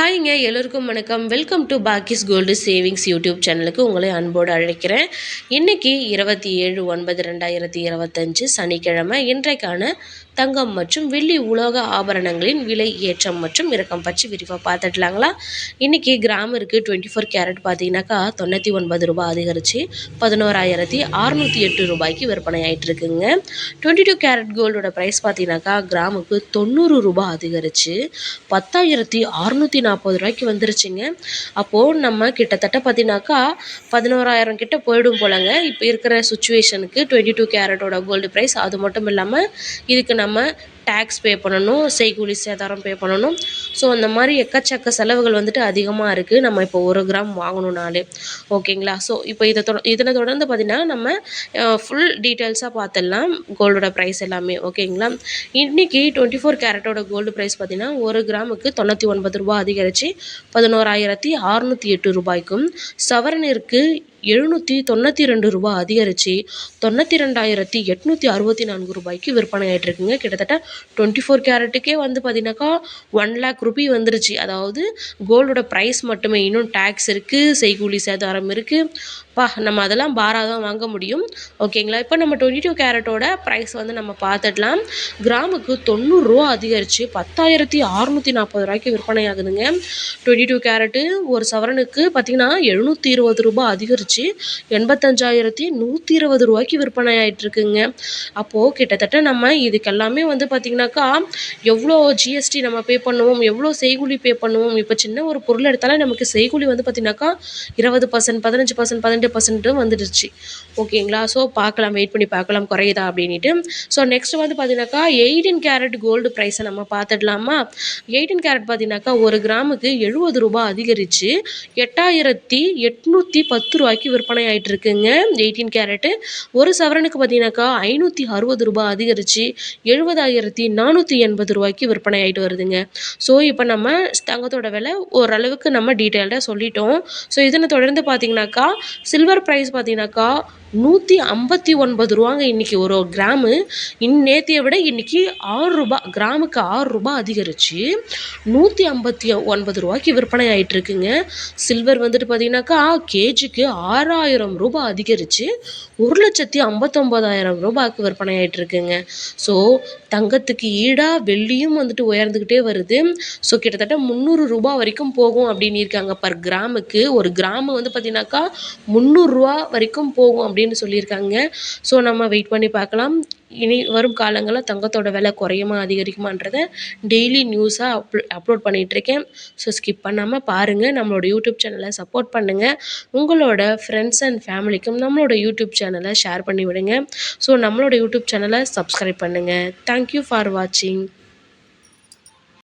ஹாய்ங்க எல்லோருக்கும் வணக்கம். Welcome to பாக்கிஸ் கோல்டு சேவிங்ஸ் யூடியூப் சேனலுக்கு உங்களை அன்போடு அழைக்கிறேன். இன்றைக்கி 27/9/2025 சனிக்கிழமை. இன்றைக்கான தங்கம் மற்றும் வெள்ளி உலோக ஆபரணங்களின் விலை ஏற்றம் மற்றும் இறக்கம் பற்றி விரிவாக பார்த்துடலாங்களா. இன்றைக்கி கிராமிற்கு 24 கேரட் பார்த்தீங்கன்னாக்கா 99 ரூபாய் அதிகரித்து 11,608 ரூபாய்க்கு விற்பனை ஆகிட்டு இருக்குங்க. 22 கேரட் கோல்டோட ப்ரைஸ் பார்த்தீங்கன்னாக்கா கிராமுக்கு 90 ரூபாய் அதிகரித்து 10,640 ரூபாய்க்கு வந்துருச்சுங்க. அப்போது நம்ம கிட்டத்தட்ட பார்த்தீங்கன்னாக்கா 11,000 கிட்ட போயிடும் போலங்க இப்போ இருக்கிற சுச்சுவேஷனுக்கு. 22 கேரட்டோட கோல்டு ப்ரைஸ். அது மட்டும் இல்லாமல் இதுக்கு நம்ம டேக்ஸ் பே பண்ணணும், செய்கூலி சேதாரம் பே பண்ணணும். ஸோ அந்த மாதிரி எக்கச்சக்க செலவுகள் வந்துட்டு அதிகமாக இருக்குது நம்ம இப்போ 1 கிராம் வாங்கணுன்னாலே. ஓகேங்களா. ஸோ இப்போ இதில் தொடர்ந்து பார்த்திங்கன்னா நம்ம ஃபுல் டீட்டெயில்ஸாக பார்த்துடலாம் கோல்டோட ப்ரைஸ் எல்லாமே. ஓகேங்களா. இன்றைக்கி 24 கேரட்டோட கோல்டு ப்ரைஸ் பார்த்திங்கன்னா 1 கிராமுக்கு 99 ரூபாய் அதிகரித்து 11,608 ரூபாய்க்கும், சவரனிற்கு 792 ரூபாய் அதிகரித்து 92,864 ரூபாய்க்கு விற்பனை ஆகிட்டு இருக்குங்க. கிட்டத்தட்ட 24 கேரட்டுக்கே வந்து பார்த்தீங்கன்னாக்கா 1 லேக் ரூபி வந்துருச்சு. அதாவது கோல்டோட ப்ரைஸ் மட்டுமே. இன்னும் டேக்ஸ் இருக்குது, செய்கூலி சேதாரம் இருக்குது. நம்ம அதெல்லாம் பாராக தான் வாங்க முடியும். ஓகேங்களா. இப்போ நம்ம 22 கேரட்டோட ப்ரைஸ் வந்து நம்ம பார்த்துடலாம். கிராமுக்கு 90 ரூபா அதிகரித்து 10,640 ரூபாய்க்கு விற்பனை ஆகுதுங்க. 22 கேரட்டு ஒரு சவரனுக்கு பார்த்திங்கன்னா 720 ரூபாய் அதிகரித்து 85,120 ரூபாய்க்கு விற்பனை ஆகிட்டு இருக்குங்க. அப்போது கிட்டத்தட்ட நம்ம இதுக்கெல்லாமே வந்து பார்த்திங்கனாக்கா எவ்வளோ ஜிஎஸ்டி நம்ம பே பண்ணுவோம், எவ்வளோ செய்கூலி பே பண்ணுவோம். இப்போ சின்ன ஒரு பொருள் எடுத்தாலே நமக்கு செய்கூலி வந்து பார்த்திங்கனாக்கா 20%, 15%, 18% வந்துடுச்சு. ஓகேங்களா. ஸோ பார்க்கலாம், வெயிட் பண்ணி பார்க்கலாம் குறையுதா அப்படின்ட்டு. ஸோ நெக்ஸ்ட் வந்து பார்த்தீங்கன்னாக்கா 18 கேரட் கோல்டு ப்ரைஸை நம்ம பார்த்துடலாமா. 18 கேரட் பார்த்தீங்கன்னாக்கா 1 கிராமுக்கு 70 ரூபாய் அதிகரித்து 8,810 ரூபாய்க்கு விற்பனை ஆகிட்டு இருக்குங்க. 18 கேரட்டு ஒரு சவரனுக்கு பார்த்தீங்கன்னாக்கா 560 ரூபாய் அதிகரித்து 70,480 ரூபாய்க்கு விற்பனை ஆகிட்டு வருதுங்க. ஸோ இப்போ நம்ம தங்கத்தோட விலை ஓரளவுக்கு நம்ம டீட்டெயில்டாக சொல்லிட்டோம். ஸோ இதனை தொடர்ந்து பார்த்தீங்கன்னாக்கா சில்வர் ப்ரைஸ் பார்த்தீங்கன்னாக்கா 159 ரூபாங்க இன்றைக்கி ஒரு கிராமு. நேற்றைய விட இன்றைக்கி 6 ரூபாய், கிராமுக்கு 6 ரூபாய் அதிகரித்து 159 ரூபாய்க்கு விற்பனை ஆகிட்டு இருக்குங்க. சில்வர் வந்துட்டு பார்த்திங்கனாக்கா கேஜிக்கு 6,000 ரூபாய் அதிகரித்து 1,59,000 ரூபாய்க்கு விற்பனை ஆகிட்டு இருக்குங்க. ஸோ தங்கத்துக்கு ஈடாக வெள்ளியும் வந்துட்டு உயர்ந்துக்கிட்டே வருது. ஸோ கிட்டத்தட்ட 300 ரூபாய் வரைக்கும் போகும் அப்படின்னு இருக்காங்க பர் கிராமுக்கு. ஒரு கிராமு வந்து பார்த்திங்கனாக்கா 300 ரூபா வரைக்கும் போகும் அப்படின்னு சொல்லியிருக்காங்க. ஸோ நம்ம வெயிட் பண்ணி பார்க்கலாம். இனி வரும் காலங்களில் தங்கத்தோட விலை குறையுமா அதிகரிக்குமான்றதை டெய்லி நியூஸாக அப்லோட் பண்ணிகிட்ருக்கேன். ஸோ ஸ்கிப் பண்ணாமல் பாருங்கள். நம்மளோட யூடியூப் சேனலை சப்போர்ட் பண்ணுங்கள். உங்களோட ஃப்ரெண்ட்ஸ் அண்ட் ஃபேமிலிக்கும் நம்மளோட யூடியூப் சேனலை ஷேர் பண்ணி விடுங்க. ஸோ நம்மளோட யூடியூப் சேனலை சப்ஸ்கிரைப் பண்ணுங்கள். தேங்க்யூ ஃபார் வாட்சிங்.